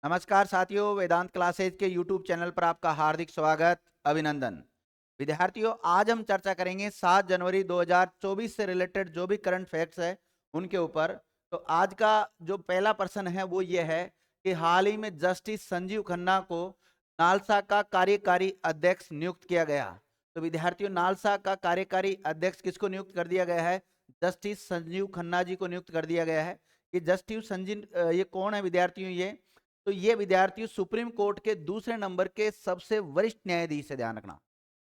नमस्कार साथियों, वेदांत क्लासेज के YouTube चैनल पर आपका हार्दिक स्वागत, अभिनंदन। विद्यार्थियों, आज हम चर्चा करेंगे 7 जनवरी 2024 से रिलेटेड जो भी करंट फैक्ट्स है उनके ऊपर। तो आज का जो पहला प्रश्न है वो ये है कि हाल ही में जस्टिस संजीव खन्ना को नालसा का कार्यकारी अध्यक्ष नियुक्त किया गया। तो विद्यार्थियों, नालसा का कार्यकारी अध्यक्ष किसको नियुक्त कर दिया गया है? जस्टिस संजीव खन्ना जी को नियुक्त कर दिया गया है। ये जस्टिस संजीव ये कौन है विद्यार्थियों? ये विद्यार्थियों सुप्रीम कोर्ट के दूसरे नंबर के सबसे वरिष्ठ न्यायाधीश है, ध्यान रखना।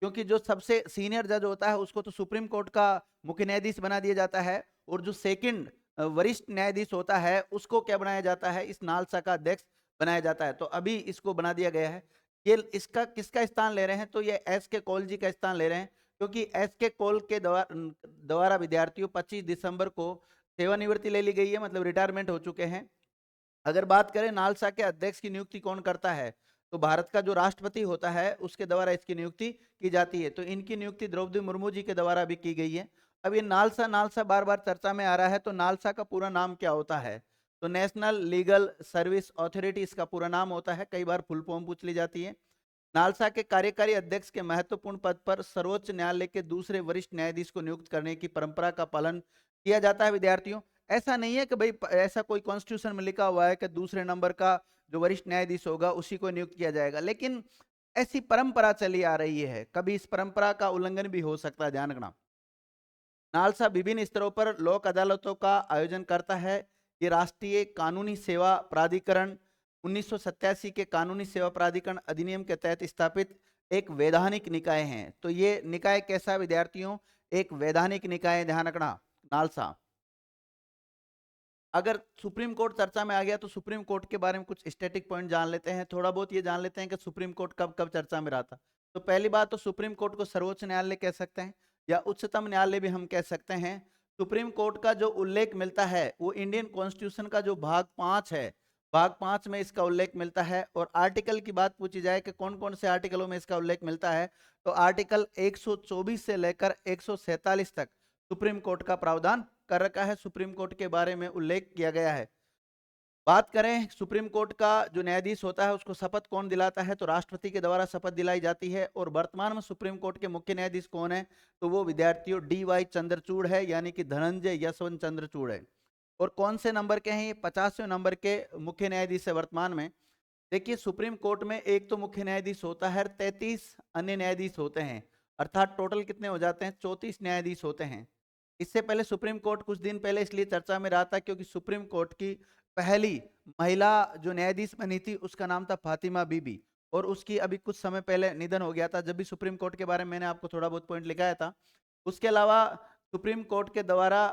क्योंकि जो सबसे सीनियर जज होता है उसको तो सुप्रीम कोर्ट का मुख्य न्यायाधीश बना दिया जाता है, और जो सेकंड वरिष्ठ न्यायाधीश होता है उसको क्या बनाया जाता है? इस नालसा का अध्यक्ष बनाया जाता है। तो अभी इसको बना दिया गया है। ये इसका किसका स्थान ले रहे हैं? तो ये एस के कौल जी का स्थान ले रहे हैं, क्योंकि एस के कौल के द्वारा विद्यार्थियों 25 दिसंबर को सेवानिवृत्ति ले ली गई है, मतलब रिटायरमेंट हो चुके हैं। अगर बात करें नालसा के अध्यक्ष की नियुक्ति कौन करता है, तो भारत का जो राष्ट्रपति होता है उसके द्वारा इसकी नियुक्ति की जाती है। तो इनकी नियुक्ति द्रौपदी मुर्मू जी के द्वारा भी की गई है। अब ये नालसा नालसा बार बार चर्चा में आ रहा है, तो नालसा का पूरा नाम क्या होता है? तो नेशनल लीगल सर्विस अथॉरिटी इसका पूरा नाम होता है। कई बार फुल फॉर्म पूछ ली जाती है। नालसा के कार्यकारी अध्यक्ष के महत्वपूर्ण पद पर सर्वोच्च न्यायालय के दूसरे वरिष्ठ न्यायाधीश को नियुक्त करने की परंपरा का पालन किया जाता है। विद्यार्थियों, ऐसा नहीं है कि भाई ऐसा कोई कॉन्स्टिट्यूशन में लिखा हुआ है कि दूसरे नंबर का जो वरिष्ठ न्यायाधीश होगा उसी को नियुक्त किया जाएगा, लेकिन ऐसी परंपरा चली आ रही है, कभी इस परंपरा का उल्लंघन भी हो सकता है, ध्यान रखना। नालसा विभिन्न स्तरों पर लोक अदालतों का आयोजन करता है। ये राष्ट्रीय कानूनी सेवा प्राधिकरण 1987 के कानूनी सेवा प्राधिकरण अधिनियम के तहत स्थापित एक वैधानिक निकाय है। तो ये निकाय कैसा है विद्यार्थियों? एक वैधानिक निकाय, ध्यान रखना। नालसा, अगर सुप्रीम कोर्ट चर्चा में आ गया तो सुप्रीम कोर्ट के बारे में कुछ स्टैटिक पॉइंट जान लेते हैं। थोड़ा बहुत ये जान लेते हैं कि सुप्रीम कोर्ट कब कब चर्चा में रहा था। तो पहली बात, तो सुप्रीम कोर्ट को सर्वोच्च न्यायालय कह सकते हैं या उच्चतम न्यायालय भी हम कह सकते हैं। सुप्रीम कोर्ट का जो उल्लेख मिलता है वो इंडियन कॉन्स्टिट्यूशन का जो भाग 5 है, भाग 5 में इसका उल्लेख मिलता है। और आर्टिकल की बात पूछी जाए कि कौन कौन से आर्टिकलों में इसका उल्लेख मिलता है, तो आर्टिकल 124 से लेकर 147 तक सुप्रीम कोर्ट का प्रावधान कर रखा है, सुप्रीम कोर्ट के बारे में उल्लेख किया गया है। बात करें सुप्रीम कोर्ट का जो न्यायाधीश होता है उसको शपथ कौन दिलाता है, तो राष्ट्रपति के द्वारा शपथ दिलाई जाती है। और वर्तमान में सुप्रीम कोर्ट के मुख्य न्यायाधीश कौन है, तो वो विद्यार्थियों DY चंद्रचूड़ है, यानी कि धनंजय यशवंत चंद्रचूड़ है। और कौन से नंबर के हैं ये? 50वें नंबर के मुख्य न्यायाधीश है वर्तमान में। देखिए, सुप्रीम कोर्ट में एक तो मुख्य न्यायाधीश होता है, 33 अन्य न्यायाधीश होते हैं, अर्थात टोटल कितने हो जाते हैं? 34 न्यायाधीश होते हैं। इससे पहले सुप्रीम कोर्ट कुछ दिन पहले इसलिए चर्चा में रहा था क्योंकि सुप्रीम कोर्ट की पहली महिला जो न्यायाधीश बनी थी उसका नाम था फातिमा बीबी, और उसकी अभी कुछ समय पहले निधन हो गया था, जब भी सुप्रीम कोर्ट के बारे में मैंने आपको थोड़ा बहुत पॉइंट लिखाया था। उसके अलावा सुप्रीम कोर्ट के द्वारा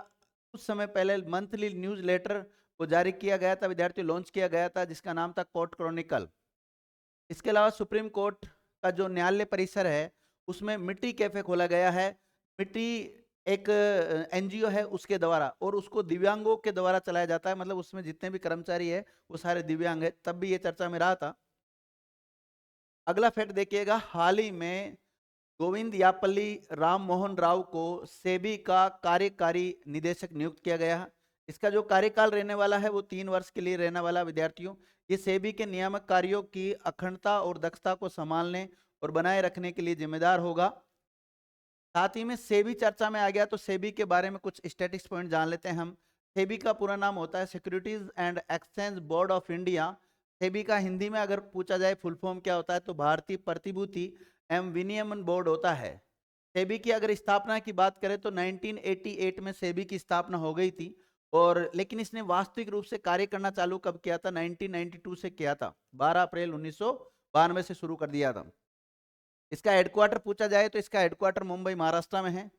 कुछ समय पहले मंथली न्यूज लेटर को जारी किया गया था, विद्यार्थियों लॉन्च किया गया था, जिसका नाम था कोर्ट क्रॉनिकल। इसके अलावा सुप्रीम कोर्ट का जो न्यायालय परिसर है उसमें मिट्टी कैफे खोला गया है। मिट्टी एक NGO है उसके द्वारा, और उसको दिव्यांगों के द्वारा चलाया जाता है, मतलब उसमें जितने भी कर्मचारी है वो सारे दिव्यांग है, तब भी ये चर्चा में रहा था। अगला फैक्ट देखिएगा, हाल ही में गोविंद यापल्ली राम मोहन राव को सेबी का कार्यकारी निदेशक नियुक्त किया गया है। इसका जो कार्यकाल रहने वाला है वो 3 वर्ष के लिए रहने वाला। विद्यार्थियों, ये सेबी के नियामक कार्यों की अखंडता और दक्षता को संभालने और बनाए रखने के लिए जिम्मेदार होगा। साथ ही में सेबी चर्चा में आ गया तो सेबी के बारे में कुछ स्टैटिक्स पॉइंट जान लेते हैं हम। सेबी का पूरा नाम होता है securities and exchange board of India. SEBI का हिंदी में अगर पूछा जाए फुल फॉर्म क्या होता है, तो भारतीय प्रतिभूति एवं विनियमन बोर्ड होता है। सेबी की अगर स्थापना की बात करें तो 1988 में सेबी की स्थापना हो गई थी, और लेकिन इसने वास्तविक रूप से कार्य करना चालू कब किया था? 1992 से किया था, 12 अप्रैल 1992 से शुरू कर दिया था। इसका हेडक्वार्टर पूछा जाए तो इसका हेडक्वार्टर मुंबई महाराष्ट्र में है।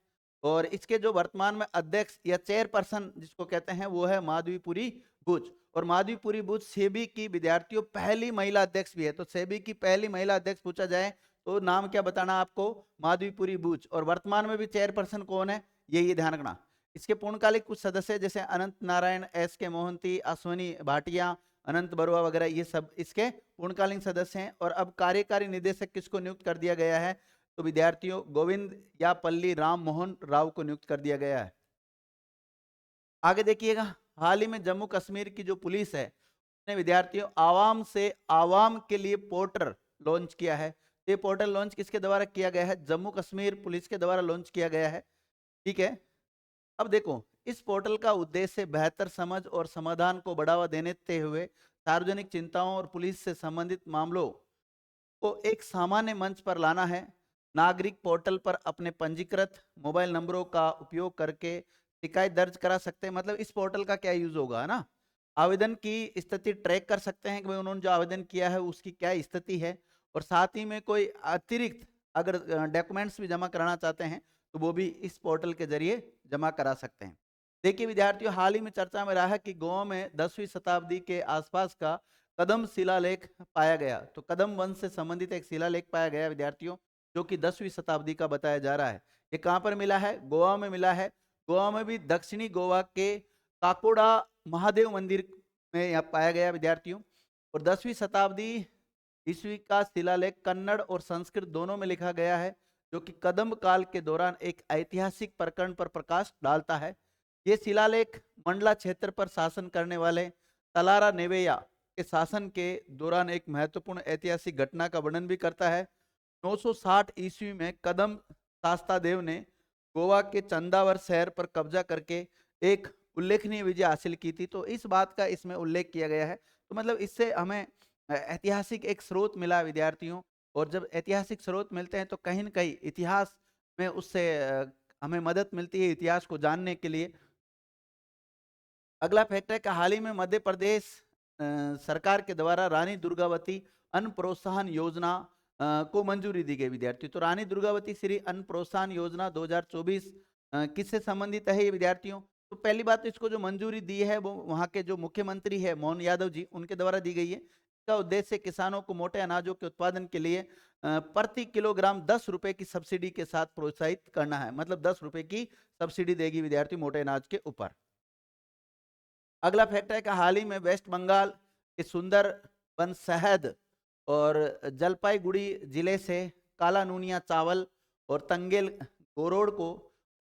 और इसके जो वर्तमान में अध्यक्ष या चेयरपर्सन जिसको कहते हैं वो है माधवीपुरी बुच। और माधवीपुरी बुच सेबी की विद्यार्थियों पहली महिला अध्यक्ष भी है। तो सेबी की पहली महिला अध्यक्ष पूछा जाए तो नाम क्या बताना आपको? माधवीपुरी बुच। और वर्तमान में भी चेयरपर्सन कौन है, ये ध्यान रखना। इसके पूर्णकालिक कुछ सदस्य जैसे अनंत नारायण, SK मोहंती, अश्वनी भाटिया, अनंत बरुआ वगैरह, ये सब इसके पूर्णकालीन सदस्य हैं। और अब कार्यकारी निदेशक किसको नियुक्त कर दिया गया है, तो विद्यार्थियों गोविंद यापल्ली राम मोहन राव को नियुक्त कर दिया गया है। आगे देखिएगा, हाल ही में जम्मू कश्मीर की जो पुलिस है ने विद्यार्थियों आवाम से आवाम के लिए पोर्टल लॉन्च किया है। ये पोर्टल लॉन्च किसके द्वारा किया गया है? जम्मू कश्मीर पुलिस के द्वारा लॉन्च किया गया है। ठीक है, अब देखो इस पोर्टल का उद्देश्य बेहतर समझ और समाधान को बढ़ावा देते हुए सार्वजनिक चिंताओं और पुलिस से संबंधित मामलों को एक सामान्य मंच पर लाना है। नागरिक पोर्टल पर अपने पंजीकृत मोबाइल नंबरों का उपयोग करके शिकायत दर्ज करा सकते हैं। मतलब इस पोर्टल का क्या यूज होगा, है ना? आवेदन की स्थिति ट्रैक कर सकते हैं कि भाई उन्होंने जो आवेदन किया है उसकी क्या स्थिति है, और साथ ही में कोई अतिरिक्त अगर डॉक्यूमेंट्स भी जमा कराना चाहते हैं तो वो भी इस पोर्टल के जरिए जमा करा सकते हैं। देखिए विद्यार्थियों, हाल ही में चर्चा में रहा है कि गोवा में 10वीं शताब्दी के आसपास का कदम शिलालेख पाया गया। तो कदम वंश से संबंधित एक शिलालेख पाया गया विद्यार्थियों, जो कि 10वीं शताब्दी का बताया जा रहा है। ये कहाँ पर मिला है? गोवा में मिला है। गोवा में भी दक्षिणी गोवा के काकोड़ा महादेव मंदिर में यहाँ पाया गया विद्यार्थियों। और 10वीं शताब्दी ईस्वी का शिलालेख कन्नड़ और संस्कृत दोनों में लिखा गया है, जो कि कदम्ब काल के दौरान एक ऐतिहासिक प्रकरण पर प्रकाश डालता है। ये शिलालेख मंडला क्षेत्र पर शासन करने वाले तलारा नेवेया के शासन के दौरान एक महत्वपूर्ण ऐतिहासिक घटना का वर्णन भी करता है। 960 ईस्वी में कदम शास्ता देव ने गोवा के चंदावर शहर पर कब्जा करके एक उल्लेखनीय विजय हासिल की थी। तो इस बात का इसमें उल्लेख किया गया है। तो मतलब इससे हमें ऐतिहासिक एक स्रोत मिला विद्यार्थियों, और जब ऐतिहासिक स्रोत मिलते हैं तो कहीं न कहीं इतिहास में उससे हमें मदद मिलती है इतिहास को जानने के लिए। अगला फैक्ट है कि हाल ही में मध्य प्रदेश सरकार के द्वारा रानी दुर्गावती अन्न प्रोत्साहन योजना को मंजूरी दी गई विद्यार्थी। तो रानी दुर्गावती श्री अन्न प्रोत्साहन योजना 2024 किससे संबंधित है ये विद्यार्थियों? तो पहली बात तो इसको जो मंजूरी दी है वो वहाँ के जो मुख्यमंत्री है मोहन यादव जी, उनके द्वारा दी गई है। इसका उद्देश्य किसानों को मोटे अनाजों के उत्पादन के लिए प्रति किलोग्राम 10 रुपए की सब्सिडी के साथ प्रोत्साहित करना है। मतलब 10 रुपए की सब्सिडी देगी विद्यार्थी मोटे अनाज के ऊपर। अगला फैक्ट है कि हाल ही में वेस्ट बंगाल के सुंदरबन शहद और जलपाईगुड़ी जिले से काला नूनिया चावल और तंगेल गोरोड को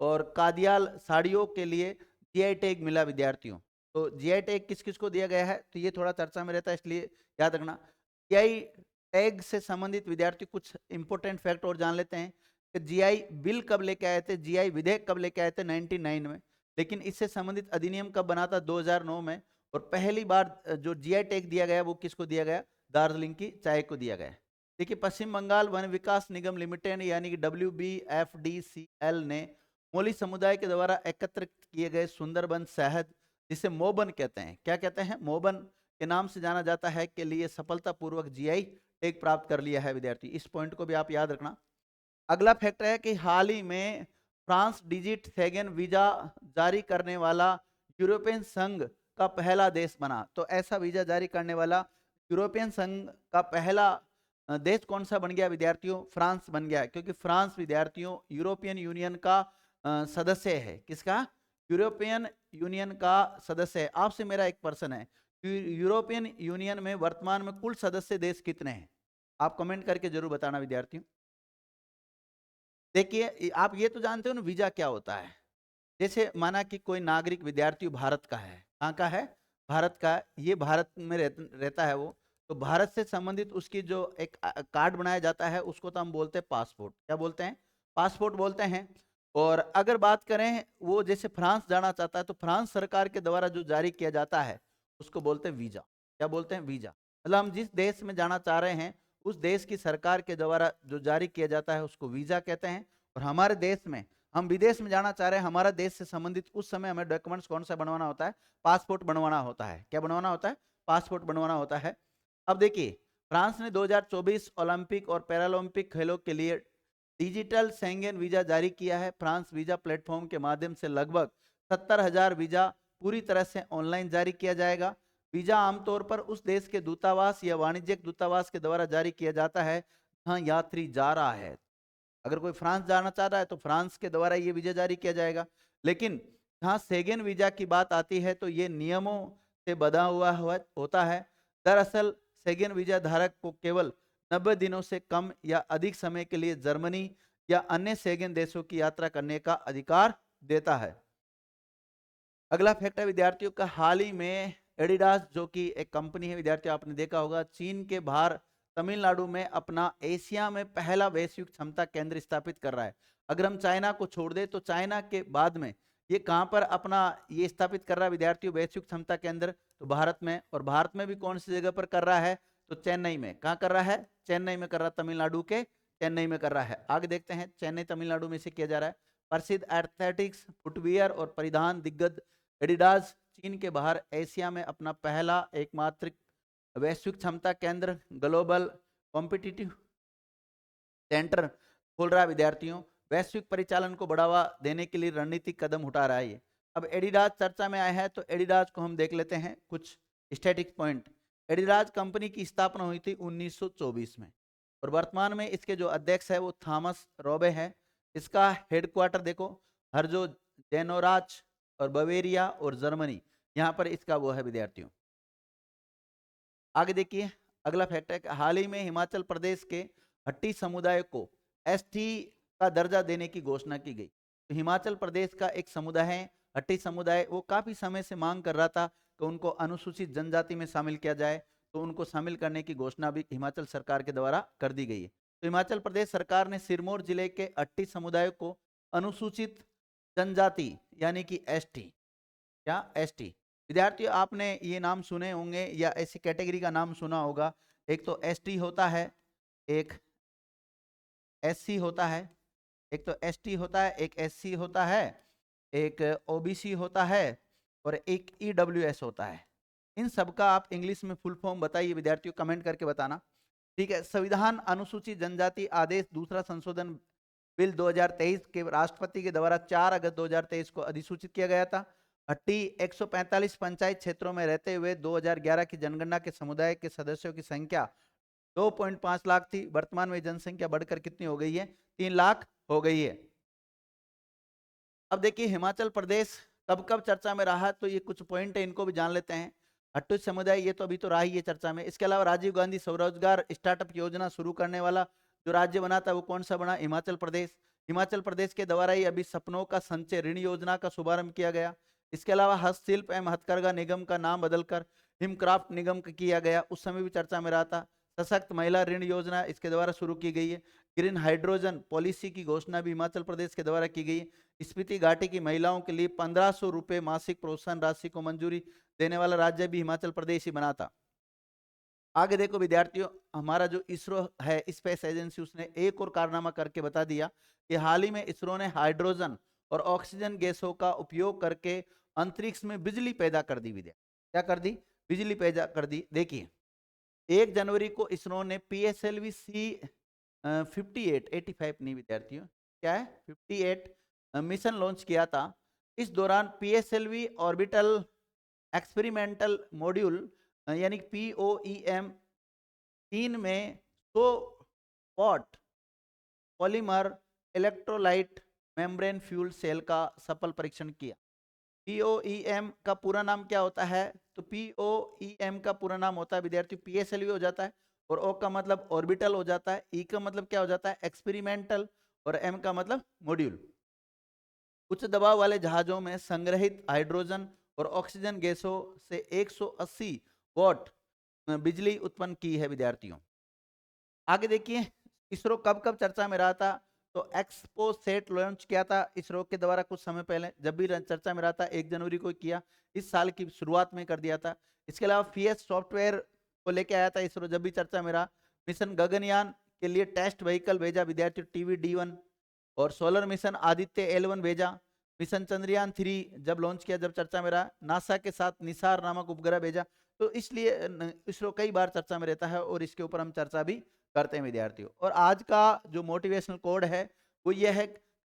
और कादियाल साड़ियों के लिए जीआई टैग मिला विद्यार्थियों। तो जीआई टैग किस किस को दिया गया है? तो ये थोड़ा चर्चा में रहता है, इसलिए याद रखना। जीआई टैग से संबंधित विद्यार्थी कुछ इंपोर्टेंट फैक्ट और जान लेते हैं कि जीआई बिल कब लेके आए थे, जीआई विधेयक कब लेके आए थे? 99 में। लेकिन इससे संबंधित अधिनियम कब बना था? 2009 में। और पहली बार जो जीआई टैग दिया गया वो किसको दिया गया? दार्जिलिंग की चाय को दिया गया। देखिए पश्चिम बंगाल वन विकास निगम लिमिटेड यानी कि WBFDCL ने मोली समुदाय के द्वारा एकत्रित किए गए सुंदरबन शहद, जिसे मोबन कहते हैं, क्या कहते हैं? मोबन के नाम से जाना जाता है, के लिए सफलतापूर्वक जीआई टैग प्राप्त कर लिया है विद्यार्थी। इस पॉइंट को भी आप याद रखना। अगला फैक्टर है कि हाल ही में फ्रांस डिजिट सेगन वीजा जारी करने वाला यूरोपियन संघ का पहला देश बना। तो ऐसा वीजा जारी करने वाला यूरोपियन संघ का पहला देश कौन सा बन गया विद्यार्थियों? फ्रांस बन गया, क्योंकि फ्रांस विद्यार्थियों यूरोपियन यूनियन का सदस्य है। किसका? यूरोपियन यूनियन का सदस्य है। आपसे मेरा एक प्रश्न है, यूरोपियन यूनियन में वर्तमान में कुल सदस्य देश कितने हैं? आप कमेंट करके जरूर बताना विद्यार्थियों। देखिए आप ये तो जानते हो ना वीजा क्या होता है। जैसे माना कि कोई नागरिक विद्यार्थी भारत का है, कहाँ का है? भारत का। ये भारत में रहता है वो, तो भारत से संबंधित उसकी जो एक कार्ड बनाया जाता है उसको तो हम बोलते हैं पासपोर्ट। क्या बोलते हैं? पासपोर्ट बोलते हैं। और अगर बात करें वो जैसे फ्रांस जाना चाहता है तो फ्रांस सरकार के द्वारा जो जारी किया जाता है उसको बोलते हैं वीजा। क्या बोलते हैं? वीजा। मतलब हम जिस देश में जाना चाह रहे हैं उस देश की सरकार के द्वारा जो जारी किया जाता है उसको वीजा कहते हैं। और हमारे देश में हम विदेश में जाना चाह रहे हैं, हमारा देश से संबंधित उस समय हमें डॉक्यूमेंट्स कौन सा बनवाना होता है? पासपोर्ट बनवाना होता है। क्या बनवाना होता है? पासपोर्ट बनवाना होता है। अब देखिए फ्रांस ने 2024 ओलंपिक और पैरालंपिक खेलों के लिए डिजिटल शेंगेन वीजा जारी किया है। फ्रांस वीजा प्लेटफॉर्म के माध्यम से लगभग 70,000 वीजा पूरी तरह से ऑनलाइन जारी किया जाएगा। वीजा आमतौर पर उस देश के दूतावास या वाणिज्यिक दूतावास के द्वारा जारी किया जाता है जहां यात्री जा रहा है। अगर कोई फ्रांस जाना चाह रहा है तो फ्रांस के द्वारा ये वीजा जारी किया जाएगा। लेकिन जहाँ शेंगेन वीजा की बात आती है तो ये नियमों से बंधा हुआ होता है। दरअसल शेंगेन वीजा धारक को केवल 90 दिनों से कम या अधिक समय के लिए जर्मनी या अन्य शेंगेन देशों की यात्रा करने का अधिकार देता है। अगला फैक्ट है विद्यार्थियों का, हाल ही में एडिडास जो कि एक कंपनी है विद्यार्थियों, आपने देखा होगा चीन के बाहर तमिलनाडु में अपना एशिया में पहला वैश्विक क्षमता केंद्र स्थापित कर रहा है। अगर हम चाइना को छोड़ दें तो चाइना के बाद में ये कहां पर अपना ये स्थापित कर रहा है विद्यार्थियों वैश्विक क्षमता केंद्र, तो भारत में। और भारत में भी कौन सी जगह पर कर रहा है, तो चेन्नई में। कहां कर रहा है, चेन्नई में कर रहा है, तमिलनाडु के चेन्नई में कर रहा है। आगे देखते हैं, चेन्नई तमिलनाडु में से किया जा रहा है। प्रसिद्ध एथलेटिक्स फुटवियर और परिधान दिग्गज एडिडास चीन के बाहर एशिया में अपना पहला एकमात्र वैश्विक क्षमता केंद्र ग्लोबल कॉम्पिटिटिव सेंटर खोल रहा है विद्यार्थियों। वैश्विक परिचालन को बढ़ावा देने के लिए रणनीतिक कदम उठा रहा है ये। अब एडिडास चर्चा में आया है तो एडिडास को हम देख लेते हैं कुछ स्टैटिक पॉइंट। एडिडास कंपनी की स्थापना हुई थी 1924 में और वर्तमान में इसके जो अध्यक्ष है वो थॉमस रॉबे है। इसका हेडक्वार्टर देखो, हर्जो जेनोराच और बवेरिया और जर्मनी, यहाँ पर इसका वो है विद्यार्थियों। आगे देखिए, अगला फैक्ट है कि हाल ही में हिमाचल प्रदेश के हट्टी समुदाय को एसटी का दर्जा देने की घोषणा की गई। तो हिमाचल प्रदेश का एक समुदाय है हट्टी समुदाय, वो काफी समय से मांग कर रहा था कि उनको अनुसूचित जनजाति में शामिल किया जाए, तो उनको शामिल करने की घोषणा भी हिमाचल सरकार के द्वारा कर दी गई है। तो हिमाचल प्रदेश सरकार ने सिरमौर जिले के हट्टी समुदाय को अनुसूचित जनजाति यानी कि एसटी, क्या एसटी, विद्यार्थियों आपने ये नाम सुने होंगे या ऐसी कैटेगरी का नाम सुना होगा। एक तो एसटी होता है, एक एससी होता है, एक तो एसटी होता है, एक एससी होता है, एक ओबीसी होता है और एक ईडब्ल्यूएस होता है। इन सबका आप इंग्लिश में फुल फॉर्म बताइए विद्यार्थियों, कमेंट करके बताना। ठीक है, संविधान अनुसूचित जनजाति आदेश दूसरा संशोधन बिल 2023 के राष्ट्रपति के द्वारा 4 अगस्त 2023 को अधिसूचित किया गया था। हट्टी 145 पंचायत क्षेत्रों में रहते हुए 2011 की जनगणना के समुदाय के सदस्यों की संख्या 2.5 लाख थी। वर्तमान में जनसंख्या बढ़कर कितनी हो गई है, 3 लाख हो गई है। अब देखिए हिमाचल प्रदेश कब कब चर्चा में रहा, तो ये कुछ पॉइंट है, इनको भी जान लेते हैं। हट्टू समुदाय ये तो अभी तो रहा ही है चर्चा में। इसके अलावा राजीव गांधी स्वरोजगार स्टार्टअप योजना शुरू करने वाला जो राज्य बना था वो कौन सा बना, हिमाचल प्रदेश। हिमाचल प्रदेश के द्वारा ही अभी सपनों का संचय ऋण योजना का शुभारंभ किया गया। इसके अलावा हस्तशिल्प एवं हथकरघा निगम का नाम बदलकर हिमक्राफ्ट निगम किया गया, उस समय भी चर्चा में रहा था। सशक्त महिला ऋण योजना इसके द्वारा शुरू की गई है। ग्रीन हाइड्रोजन पॉलिसी की घोषणा भी हिमाचल प्रदेश के द्वारा की गई है। स्पीति घाटी की महिलाओं के लिए 1500 रुपए मासिक प्रोत्साहन राशि को मंजूरी देने वाला राज्य भी हिमाचल प्रदेश ही बना था। आगे देखो विद्यार्थियों, हमारा जो इसरो है स्पेस एजेंसी, उसने एक और कारनामा करके बता दिया कि हाल ही में इसरो ने हाइड्रोजन और ऑक्सीजन गैसों का उपयोग करके अंतरिक्ष में बिजली पैदा कर दी। विद्या क्या कर दी, बिजली पैदा कर दी। देखिए 1 जनवरी को इसरो ने PSLV C58 85 नहीं विद्यार्थियों, क्या है 58 मिशन लॉन्च किया था। इस दौरान PSLV ऑर्बिटल एक्सपेरिमेंटल मॉड्यूल यानी POEM 3 में 100 watt polymer electrolyte membrane fuel cell का सफल परीक्षण किया। POEM का पूरा नाम क्या होता है, तो POEM का पूरा नाम होता है विद्यार्थी PSLV हो जाता है और O का मतलब ऑर्बिटल हो जाता है, E का मतलब क्या हो जाता है एक्सपेरिमेंटल और M का मतलब मॉड्यूल। उच्च दबाव वाले जहाजों में संग्रहित हाइड्रोजन और ऑक्सीजन गैसों से 180 वॉट बिजली उत्पन्न की है विद्यार्थियों। आगे देखिए इसरो कब कब चर्चा में रहा था, तो एक्सपो सेट लॉन्च किया था इसरो के द्वारा कुछ समय पहले, जब भी चर्चा में रहा था 1 जनवरी को किया, इस साल की शुरुआत में कर दिया था। इसके अलावा FIES सॉफ्टवेयर को लेके आया था इसरो, जब भी चर्चा में रहा। मिशन गगनयान के लिए टेस्ट व्हीकल भेजा विद्यार्थी TVD1 और सोलर मिशन आदित्य L1 भेजा। मिशन चंद्रयान 3 जब लॉन्च किया, जब चर्चा में रहा। नासा के साथ निसार नामक उपग्रह भेजा। तो इसलिए इसरो कई बार चर्चा में रहता है और इसके ऊपर हम चर्चा भी करते हैं विद्यार्थियों। और आज का जो मोटिवेशनल कोड है वो ये है,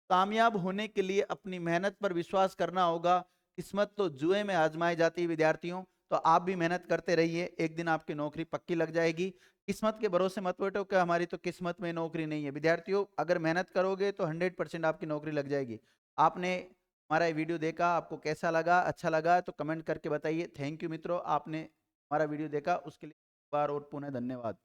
कामयाब होने के लिए अपनी मेहनत पर विश्वास करना होगा, किस्मत तो जुए में आजमाई जाती है विद्यार्थियों। तो आप भी मेहनत करते रहिए, एक दिन आपकी नौकरी पक्की लग जाएगी। किस्मत के भरोसे मत बैठो कि हमारी तो किस्मत में नौकरी नहीं है। विद्यार्थियों अगर मेहनत करोगे तो 100% आपकी नौकरी लग जाएगी। आपने हमारा ये वीडियो देखा, आपको कैसा लगा, अच्छा लगा तो कमेंट करके बताइए। थैंक यू मित्रों, आपने हमारा वीडियो देखा उसके लिए एक बार और पुनः धन्यवाद।